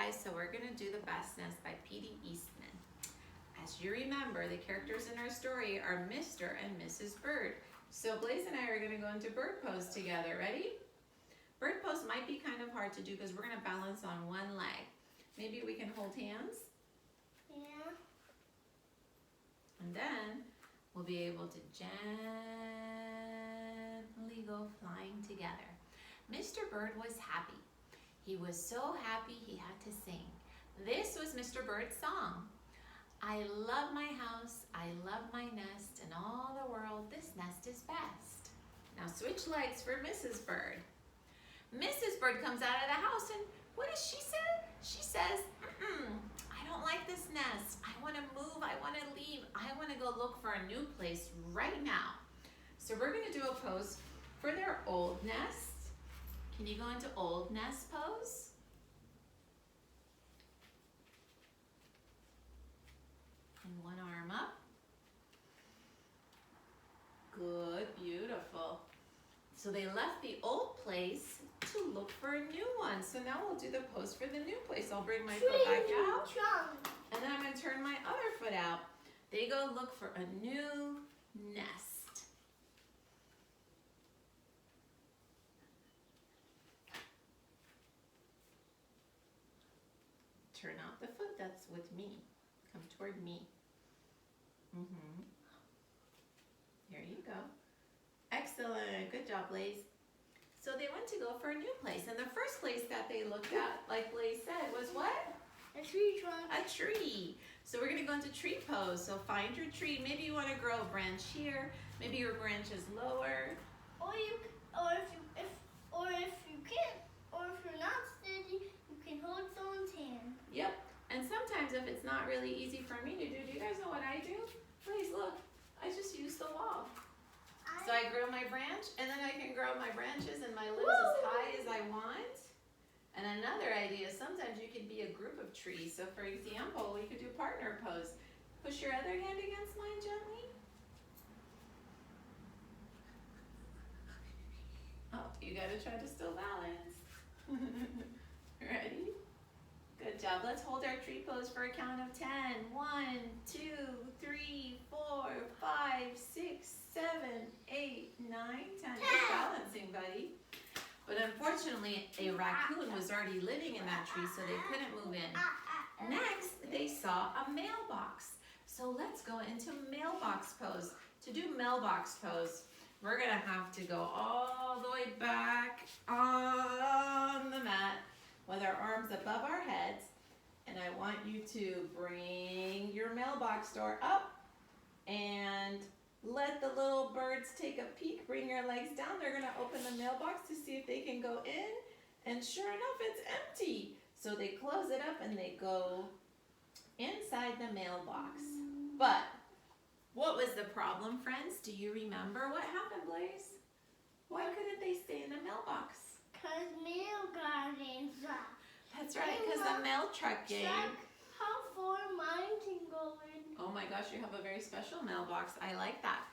guys, so we're gonna do The Best Nest by P.D. Eastman. As you remember, the characters in our story are Mr. and Mrs. Bird. So Blaze and I are gonna go into bird pose together. Ready? Bird pose might be kind of hard to do because we're gonna balance on one leg. Maybe we can hold hands. Yeah. And then we'll be able to gently go flying together. Mr. Bird was happy. He was so happy he had to sing. This was Mr. Bird's song. I love my house, I love my nest, in all the world this nest is best. Now switch legs for Mrs. Bird. Mrs. Bird comes out of the house and what does she say? She says, I don't like this nest. I want to move, I want to leave. I want to go look for a new place right now. So we're going to do a pose for their old nest. Can you go into old nest pose? And one arm up. Good, beautiful. So they left the old place to look for a new one. So now we'll do the pose for the new place. I'll bring my foot back out. And then I'm going to turn my other foot out. They go look for a new nest. Turn out the foot that's with me. Come toward me. Here you go. Excellent. Good job, Blaze. So they went to go for a new place. And the first place that they looked at, like Blaze said, was what? A tree trunk. A tree. So we're going to go into tree pose. So find your tree. Maybe you want to grow a branch here. Maybe your branch is lower. Or if you're not steady, you can hold someone's hand. Yep. And sometimes if it's not really easy for me to do you guys know what I do? Please look. I just use the wall. So I grow my branch, and then I can grow my branches and my limbs as high as I want. And another idea, sometimes you can be a group of trees. So for example, we could do partner pose. Push your other hand against mine gently. Oh, you gotta try to still balance. Ready? Good job. Let's hold our tree pose for a count of 10. 1, 2, 3, 4, 5, 6, 7, 8, 9, 10. Good balancing, buddy. But unfortunately, a raccoon was already living in that tree, so they couldn't move in. Next, they saw a mailbox. So let's go into mailbox pose. To do mailbox pose, we're gonna have to go all the way back on the mat with our arms above our heads. And I want you to bring your mailbox door up and let the little birds take a peek. Bring your legs down. They're gonna open the mailbox to see if they can go in. And sure enough, it's empty. So they close it up and they go inside the mailbox. But what was the problem, friends? Do you remember what happened, Blaze? Why couldn't they stay in the mailbox? Because mail got inside. That's right, because the mail truck came. How far mine can go in. Oh my gosh, you have a very special mailbox. I like that.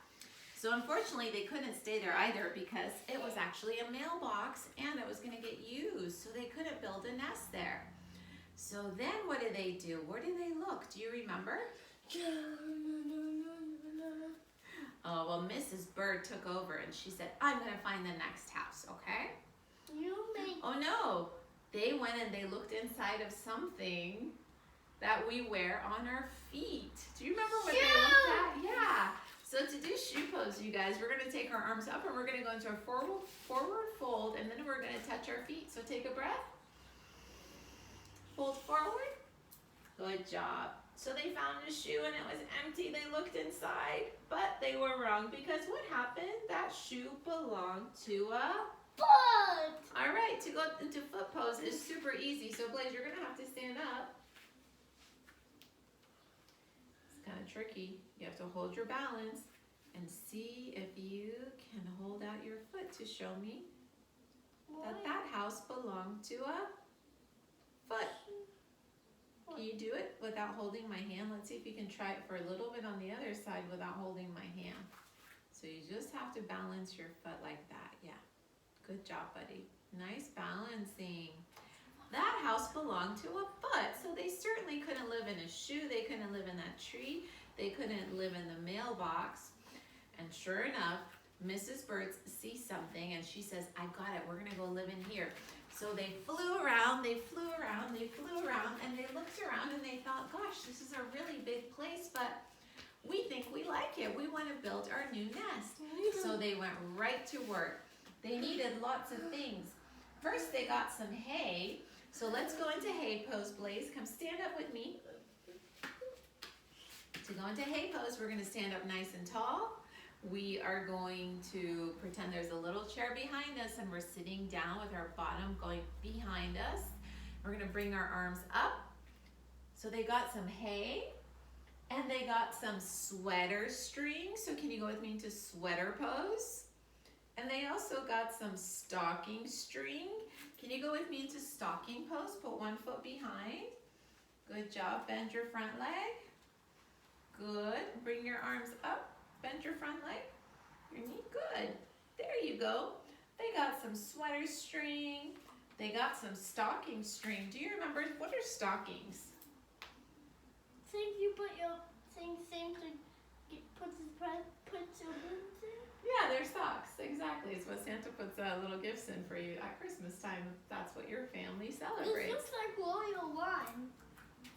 So unfortunately, they couldn't stay there either because it was actually a mailbox and it was going to get used. So they couldn't build a nest there. So then what did they do? Where did they look? Do you remember? Oh, well, Mrs. Bird took over and she said, I'm going to find the next house, okay? Oh no, they went and they looked inside of something that we wear on our feet. Do you remember what they looked at? Yeah. So to do shoe pose, you guys, we're going to take our arms up and we're going to go into a forward fold and then we're going to touch our feet. So take a breath. Fold forward. Good job. So they found a shoe and it was empty. They looked inside, but they were wrong because what happened? That shoe belonged to a foot. All right, to go into foot pose is super easy. So Blaze, you're gonna have to stand up. It's kind of tricky. You have to hold your balance and see if you can hold out your foot to show me that house belonged to a foot. Can you do it without holding my hand? Let's see if you can try it for a little bit on the other side without holding my hand. So you just have to balance your foot like that. Yeah. Good job, buddy. Nice balancing. That house belongs belong to a foot. So they certainly couldn't live in a shoe. They couldn't live in that tree. They couldn't live in the mailbox. And sure enough, Mrs. Bird sees something and she says, I got it. We're going to go live in here. So they flew around, they flew around, they flew around, and they looked around and they thought, gosh, this is a really big place, but we think we like it. We want to build our new nest. So they went right to work. They needed lots of things. First, they got some hay. So let's go into hay pose, Blaze. Come stand up with me. To go into hay pose, we're going to stand up nice and tall. We are going to pretend there's a little chair behind us and we're sitting down with our bottom going behind us. We're going to bring our arms up. So they got some hay and they got some sweater string. So can you go with me into sweater pose? And they also got some stocking string. Can you go with me into stocking pose? Put one foot behind. Good job. Bend your front leg. Good. Bring your arms up. Bend your front leg, your knee, good. There you go. They got some sweater string. They got some stocking string. Do you remember, what are stockings? Think you put your same to put your boots in? Yeah, they're socks, exactly. It's what Santa puts little gifts in for you at Christmas time. That's what your family celebrates. This looks like Royal One.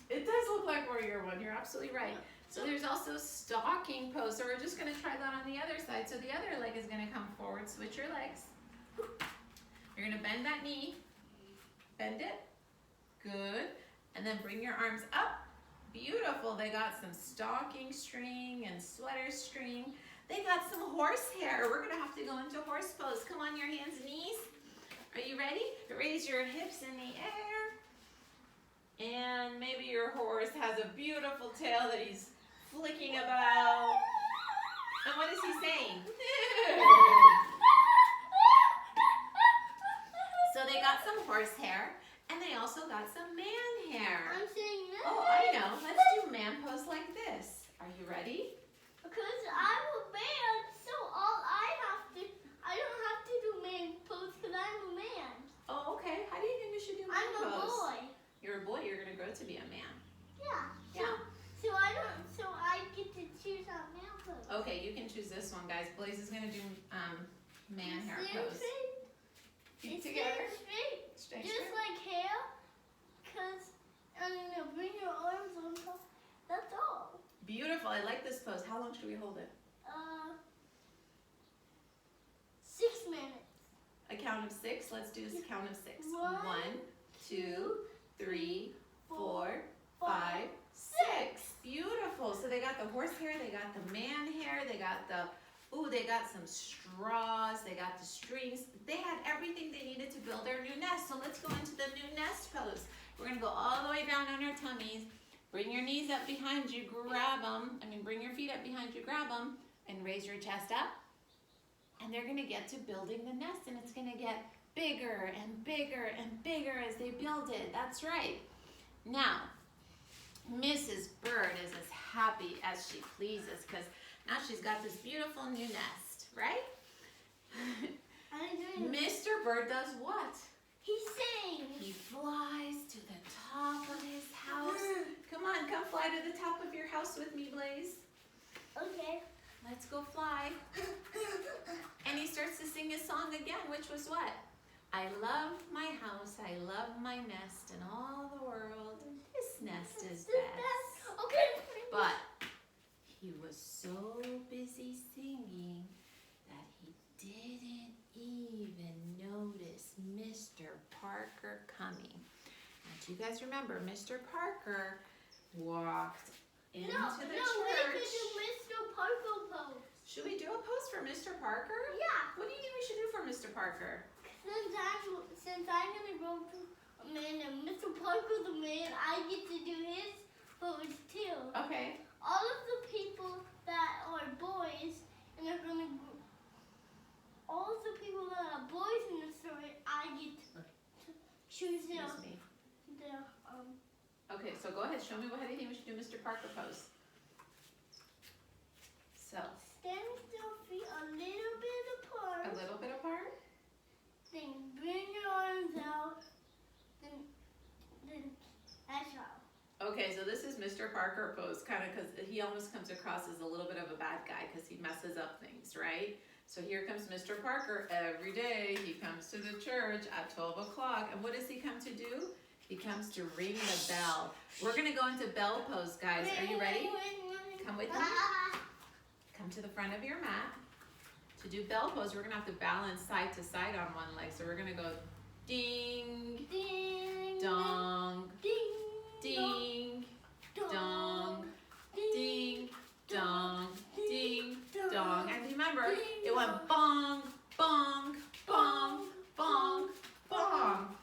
It does look like Warrior One, you're absolutely right. So there's also stocking pose. So we're just gonna try that on the other side. So the other leg is gonna come forward, switch your legs. You're gonna bend that knee, bend it, good. And then bring your arms up, beautiful. They got some stocking string and sweater string. They got some horsehair. We're gonna have to go into horse pose. Come on, your hands and knees. Are you ready? Raise your hips in the air. And maybe your horse has a beautiful tail that he's flicking about. And what is he saying? So they got some horsehair and they also got some man hair. I'm saying this. Oh, I know. Let's do man pose like this. Are you ready? Because I'm a man, so I don't have to do man pose because I'm a man. Oh, okay. How do you think we should do man I'm pose? a boy. You're a boy. You're going to grow to be a man. Yeah. Yeah. So I get to choose a man pose. Okay, you can choose this one, guys. Blaze is going to do man hair Stand pose. straight. Feet Stand together. straight. Straight, Just straight. like hair. Because bring your arms on top. That's all. Beautiful. I like this pose. How long should we hold it? 6 minutes. A count of 6. Let's do this count of 6. 1, 1, 2, 3, 4, 5, 6. Beautiful. So they got the horsehair, they got the man hair, they got they got some straws, they got the strings. They had everything they needed to build their new nest. So let's go into the new nest pose. We're going to go all the way down on our tummies. Bring your knees up behind you, bring your feet up behind you, grab them, and raise your chest up. And they're going to get to building the nest, and it's going to get bigger and bigger and bigger as they build it. That's right. Now, Mrs. Bird is as happy as she pleases because now she's got this beautiful new nest, right? Mr. Bird does what? He sings. He flies to the top of his house. Come on, come fly to the top of your house with me, Blaze. Okay. Let's go fly. And he starts to sing his song again, which was what? I love my house, I love my nest, and all the world, this nest is best. Okay. But he was so busy singing that he didn't even notice Mr. Parker coming. Now, do you guys remember Mr. Parker walked into the church? We could do Mr. Parker pose. Should we do a pose for Mr. Parker? Yeah. What do you think we should do for Mr. Parker? Since I'm gonna go to a man and Mr. Parker's a man, I get to do his pose too. Okay. All of the people that are boys and they're gonna all of the people that are boys in the story, I get to choose their Excuse me. Okay, so go ahead. Show me how do you think we should do Mr. Parker pose? So. Stand still, feet a little bit apart. A little bit apart. Then bring your arms out. Then Mr. Parker pose, kind of, because he almost comes across as a little bit of a bad guy because he messes up things, right? So here comes Mr. Parker. Every day he comes to the church at 12 o'clock. And what does he come to do? He comes to ring the bell. We're going to go into bell pose, guys. Are you ready? Come with me. Come to the front of your mat. To do bell pose, we're going to have to balance side to side on one leg. So we're going to go ding, Ding, dong, ding, ding, dong, ding, dong, ding, dong. And remember, it went bong, bong, bong, bong, bong.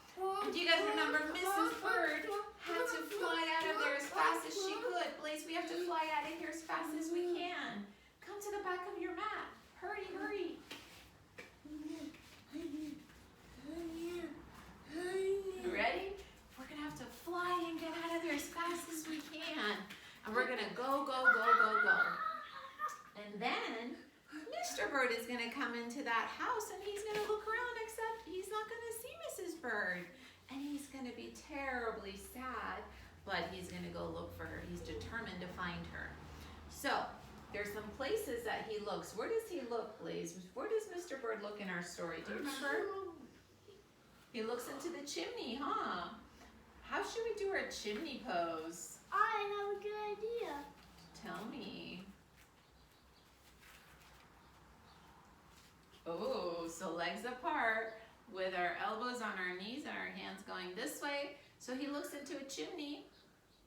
And do you guys remember Mrs. Bird had to fly out of there as fast as she could? Blaze, we have to fly out of here as fast as we can. Come to the back of your mat. Hurry, hurry. You ready? We're gonna have to fly and get out of there as fast as we can. And we're gonna go, go, go, go, go. And then Mr. Bird is gonna come into that house and he's gonna look around, except he's not gonna see Mrs. Bird. And he's gonna be terribly sad, but he's gonna go look for her. He's determined to find her. So there's some places that he looks. Where does he look, Blaze? Where does Mr. Bird look in our story? Do you remember? He looks into the chimney, huh? How should we do our chimney pose? I have a good idea. Tell me. Oh, so legs apart with our elbows on our knees and our hands going this way. So he looks into a chimney,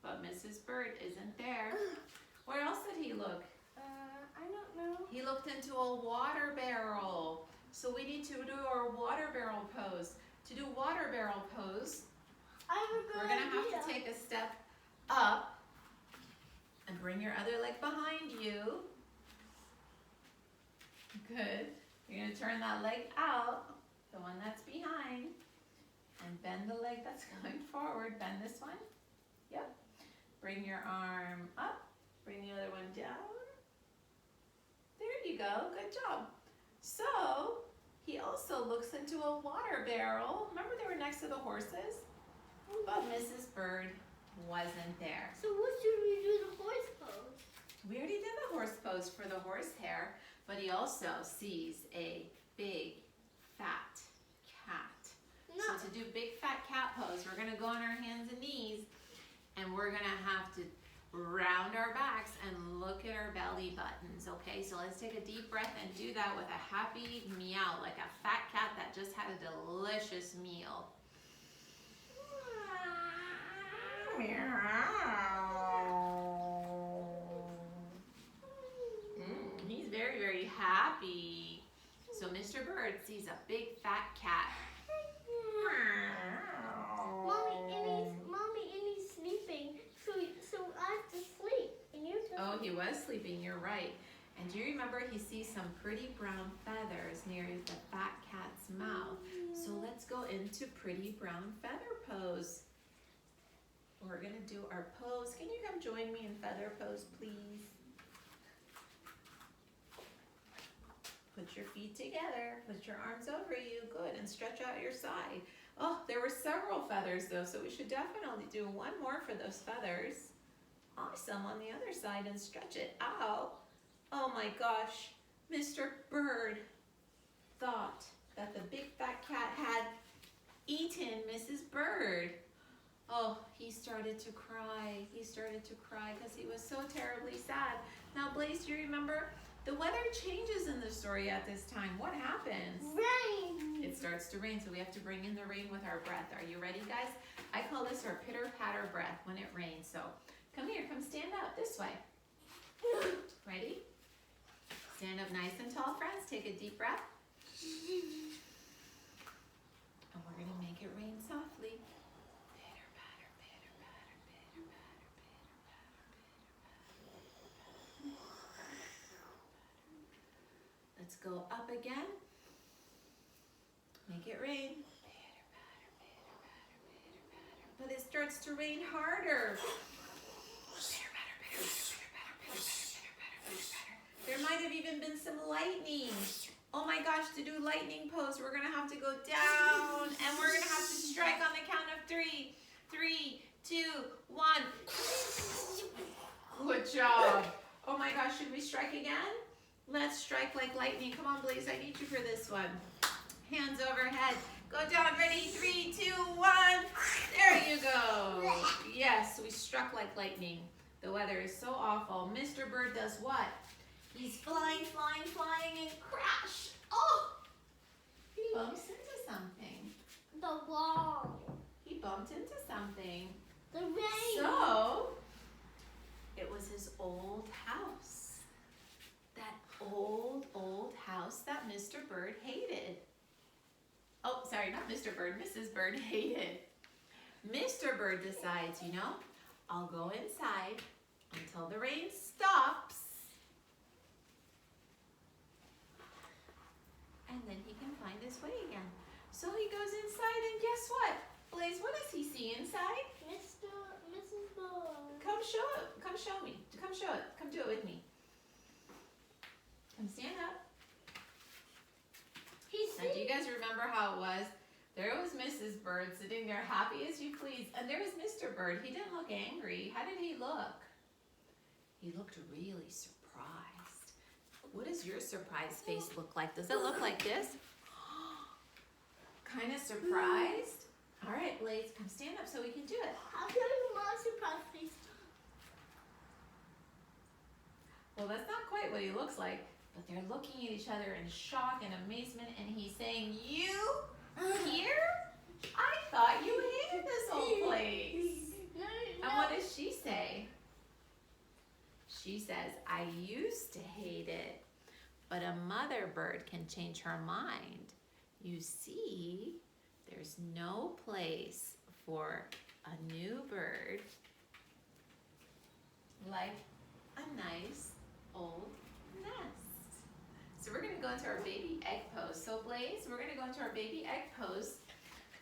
but Mrs. Bird isn't there. Where else did he look? I don't know. He looked into a water barrel. So we need to do our water barrel pose. To do water barrel pose, I have a good we're gonna idea. have to take a step up and bring your other leg behind you. Good. You're gonna turn that leg out, the one that's behind, and bend the leg that's going forward. Bend this one. Yep. Bring your arm up. Bring the other one down. There you go. Good job. So he also looks into a water barrel. Remember they were next to the horses? But Mrs. Bird wasn't there. So what should we do the horse pose? We already did the horse pose for the horsehair, but he also sees a big fat cat. No. So to do big fat cat pose, we're gonna go on our hands and knees, and we're gonna have to round our backs and look at our belly buttons, okay? So let's take a deep breath and do that with a happy meow, like a fat cat that just had a delicious meal. He's very, very happy. So Mr. Bird sees a big fat cat. Mommy, and he's sleeping. So I have to sleep. And you tell Oh, he was sleeping, you're right. And do you remember he sees some pretty brown feathers near the fat cat's mouth? So let's go into pretty brown feather pose. We're gonna do our pose. Can you come join me in feather pose, please? Put your feet together, put your arms over you, good, and stretch out your side. Oh, there were several feathers though, so we should definitely do one more for those feathers. Awesome, on the other side, and stretch it out. Oh my gosh, Mr. Bird thought that the big fat cat had eaten Mrs. Bird. Oh, he started to cry. He started to cry because he was so terribly sad. Now, Blaze, do you remember? The weather changes in the story at this time. What happens? rain. It starts to rain, so we have to bring in the rain with our breath. Are you ready, guys? I call this our pitter-patter breath when it rains. So come here, come stand up this way. Ready? Stand up nice and tall, friends. Take a deep breath. And we're going to make it rain softly. Pitter-patter, pitter-patter, pitter-patter, pitter-patter. Let's go up again. Make it rain. Pitter-patter, pitter-patter, pitter-patter. But it starts to rain harder. Pitter-patter, pitter-patter, pitter-patter, pitter-patter, pitter-patter. There might have even been some lightning. Oh my gosh, to do lightning pose, we're gonna have to go down and we're gonna have to strike on the count of 3. 3, 2, 1. gosh, should we strike again? Let's strike like lightning. Come on, Blaze, I need you for this one. Hands overhead. Go down, ready, 3, 2, 1. There you go. Yes, we struck like lightning. The weather is so awful. Mr. Bird does what? He's flying, flying, flying, and crash. Oh! He bumps into something. The wall. He bumped into something. The rain. So, it was his old house. That old, old house that Mr. Bird hated. Oh, sorry, not Mr. Bird, Mrs. Bird hated. Mr. Bird decides, you know, I'll go inside until the rain stops. And then he can find his way again. So he goes inside and guess what? Blaze, what does he see inside? Mrs. Bird. Come show it. Come show me. Come show it. Come do it with me. Come stand up. Now, do you guys remember how it was? There was Mrs. Bird sitting there happy as you please. And there was Mr. Bird. He didn't look angry. How did he look? He looked really surprised. What does your surprised face look like? Does it look like this? Kind of surprised? All right, Blaze, come stand up so we can do it. I'll show you my surprise face. Well, that's not quite what he looks like. But they're looking at each other in shock and amazement, and he's saying, "You here? I thought you hated this whole place." No. And what does she say? She says, "I used to hate it, but a mother bird can change her mind. You see, there's no place for a new bird like a nice old nest." So we're gonna go into our baby egg pose. So Blaze, we're gonna go into our baby egg pose.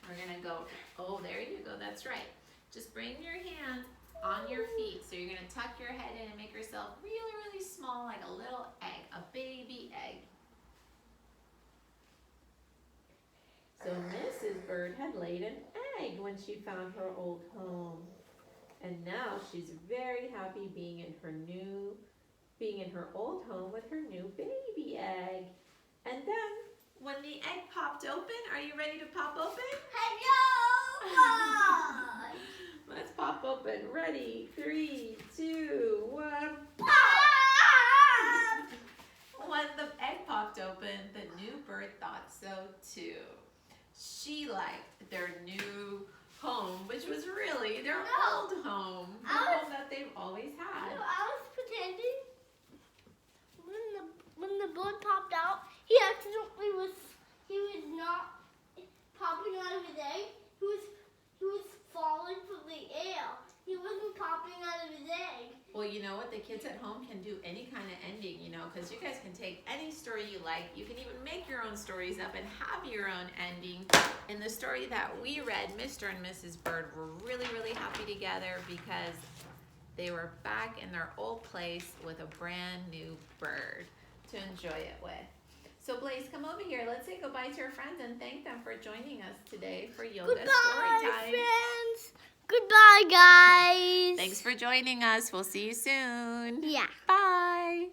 We're gonna go, oh, there you go, that's right. Just bring your hands on your feet. So you're gonna tuck your head in and make yourself really, really small, like a little egg, a baby egg. So Mrs. Bird had laid an egg when she found her old home. And now she's very happy being in her old home with her new baby egg. And then when the egg popped open, are you ready to pop open? Hello. Let's pop open. Ready? 3, 2, 1. Pop! When the egg popped open, the new bird thought so too. She liked their new home, which was really their old home, the home that they've always had. I was pretending when the bird popped out, he was not popping out of his egg. He was falling from the air. He wasn't popping out of his egg. Well, you know what? The kids at home can do any kind of ending, you know, because you guys can take any story you like. You can even make your own stories up and have your own ending. In the story that we read, Mr. and Mrs. Bird were really, really happy together because they were back in their old place with a brand new bird to enjoy it with. So Blaze, come over here. Let's say goodbye to our friends and thank them for joining us today for Yoga Storytime. Friends. Goodbye, guys. Thanks for joining us. We'll see you soon. Yeah. Bye.